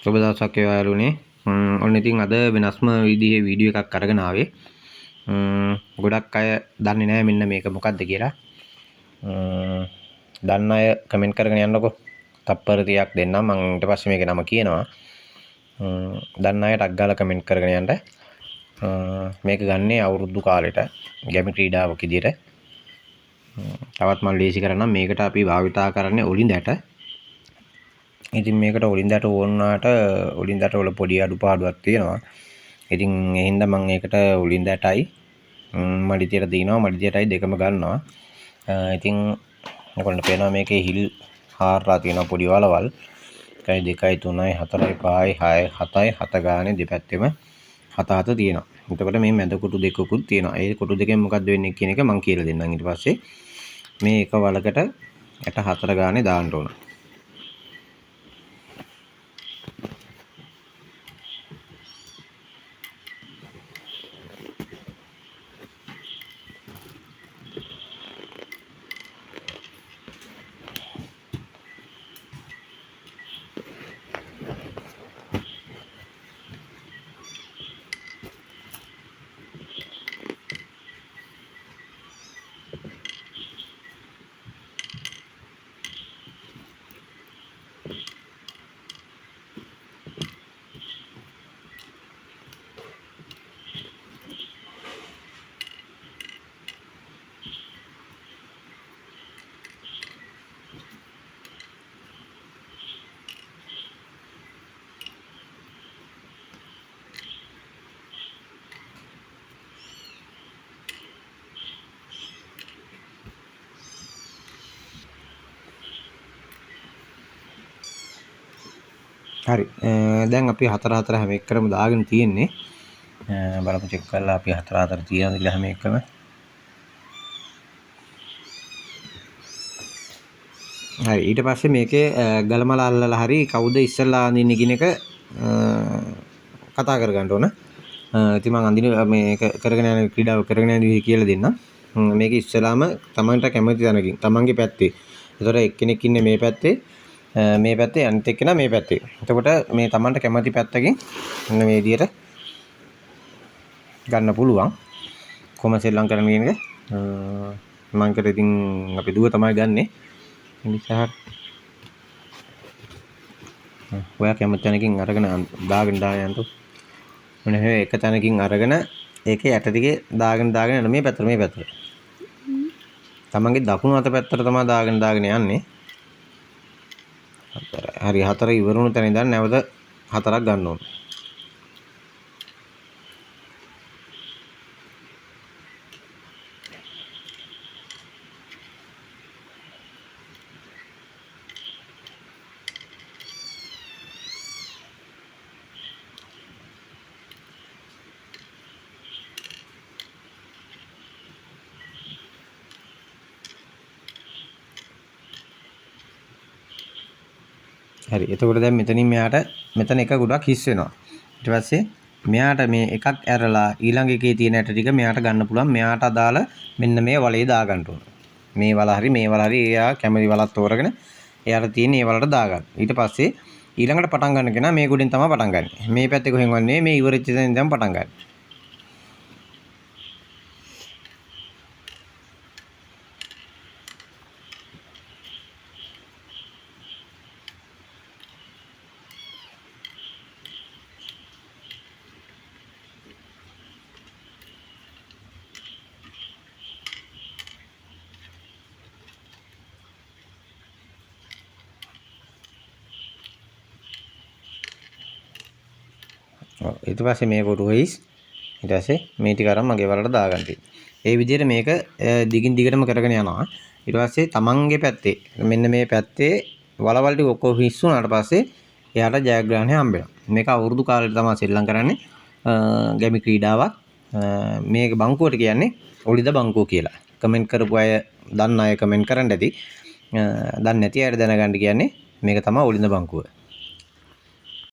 සුබ දවසක් වේවා යාළුවනේ. ඔන්න ඉතින් අද වෙනස්ම විදිහේ වීඩියෝ එකක් අරගෙන ආවේ. ගොඩක් අය දන්නේ නැහැ මෙන්න මේක මොකක්ද කියලා. දන්න අය කමෙන්ට් කරගෙන යන්නකෝ. තප්පර 30ක් දෙන්නම් මම ඊට පස්සේ මේකේ නම කියනවා. දන්න අය ටක් ගාලා කමෙන්ට් කරගෙන යන්න. මේක ගන්නේ අවුරුදු කාලෙට ගැමි ක්‍රීඩාවක් විදියට. තවත් මම ලේසි කරන්නම් මේකට අපි භාවිතා කරන්නේ ඔලින්දට. ඉතින් මේකට ඔලින්දට ඕන වුණාට ඔලින්දට වල පොඩි අඩුපාඩුවක් තියෙනවා. ඉතින් ඒ හින්දා මම ඒකට ඔලින්දටයි මඩිතියට දිනනවා මඩිතියටයි දෙකම ගන්නවා. ඉතින් ඔයගොල්ලන්ට පේනවා මේකේ හිල් හාරලා තියෙනවා පොඩි වලවල්. 1 2 3 4 5 6 7යි 7 ගානේ දෙපැත්තෙම 7 තියෙනවා. එතකොට මේ මැද කොටු දෙකකුත් තියෙනවා. ඒ කොටු දෙකෙන් මොකද්ද වෙන්නේ කියන එක මම කියලා දෙන්නම්. ඊට පස්සේ මේ එක වලකට ඇට 4 ගානේ දාන්න ඕන. හරි දැන් අපි 4 හැම එකකටම දාගෙන තියෙන්නේ බලමු චෙක් කරලා අපි 4 තියනද කියලා හැම එකම හරි ඊට පස්සේ මේකේ ගලමල අල්ලලා හරි කවුද ඉස්සල්ලා අඳින්නේ කියන එක කතා කරගන්න ඕන. ඉතින් මම අඳින මේක කරගෙන යන ක්‍රීඩාව කරගෙන යන විදිහ කියලා දෙන්නම්. මේක ඉස්සලාම තමන්ට කැමති තැනකින් තමන්ගේ පැත්තේ. ඒතර එක්කෙනෙක් ඉන්නේ මේ පැත්තේ අනිත් එක්කෙනා මේ පැත්තේ. එතකොට මේ තමන්ට කැමති පැත්තකින් මෙන්න මේ විදියට ගන්න පුළුවන්. කොහොම සෙල්ලම් කරන්න කියන එක මම කර ඉතින් අපි දුව තමයි ගන්නෙ. නිසා ඔයා කැමති තැනකින් අරගෙන දාගෙන යන්නතු. මොන හේ එක තැනකින් අරගෙන ඒකේ යට ටිකේ දාගෙන යන මේ පැත්තට. තමන්ගේ දකුණු අත පැත්තට තමයි දාගෙන යන්නේ. හරි 4 ඉවර වුණු තැන ඉඳන් නැවත 4ක් ගන්න ඕන. හරි එතකොට දැන් මෙතනින් මෙතන එක ගොඩක් හිස් වෙනවා. ඊට පස්සේ මෙයාට මේ එකක් ඇරලා ඊළඟ එකේ තියෙන ඇට ටික මෙයාට ගන්න පුළුවන්. මෙයාට අදාළ මෙන්න මේ වලේ දා ගන්න ඕන. මේ වල හරි එයා කැමති වලක් තෝරගෙන එයාට තියෙන මේ වලට දා ගන්න. ඊට පස්සේ ඊළඟට පටන් ගන්න කෙනා මේ ගොඩෙන් තමයි පටන් ගන්න. මේ පැත්තේ කොහෙන් වන්නේ මේ ඉවරෙච්ච තැනින් තමයි පටන් ගන්න. ඊට පස්සේ මේ කොටුව හිස් ඊට පස්සේ මේ ටික අරන් මගේ වලට දාගන්න තියෙනවා. ඒ විදිහට මේක දිගින් දිගටම කරගෙන යනවා. ඊට පස්සේ තමන්ගේ පැත්තේ මෙන්න මේ පැත්තේ වලවල් ටික ඔක්කොම හිස් වුණාට පස්සේ එයාට ජයග්‍රහණය හම්බ වෙනවා. මේක අවුරුදු කාලෙට තමයි සෙල්ලම් කරන්නේ. ගැමි ක්‍රීඩාවක්. මේක බංකුවට කියන්නේ ඔලිද බංකුව කියලා. කමෙන්ට් කරපු අය දන්න අය කමෙන්ට් කරන්න ඇති. දන්නේ නැති අයට දැනගන්න කියන්නේ මේක තමයි ඔලිද බංකුව.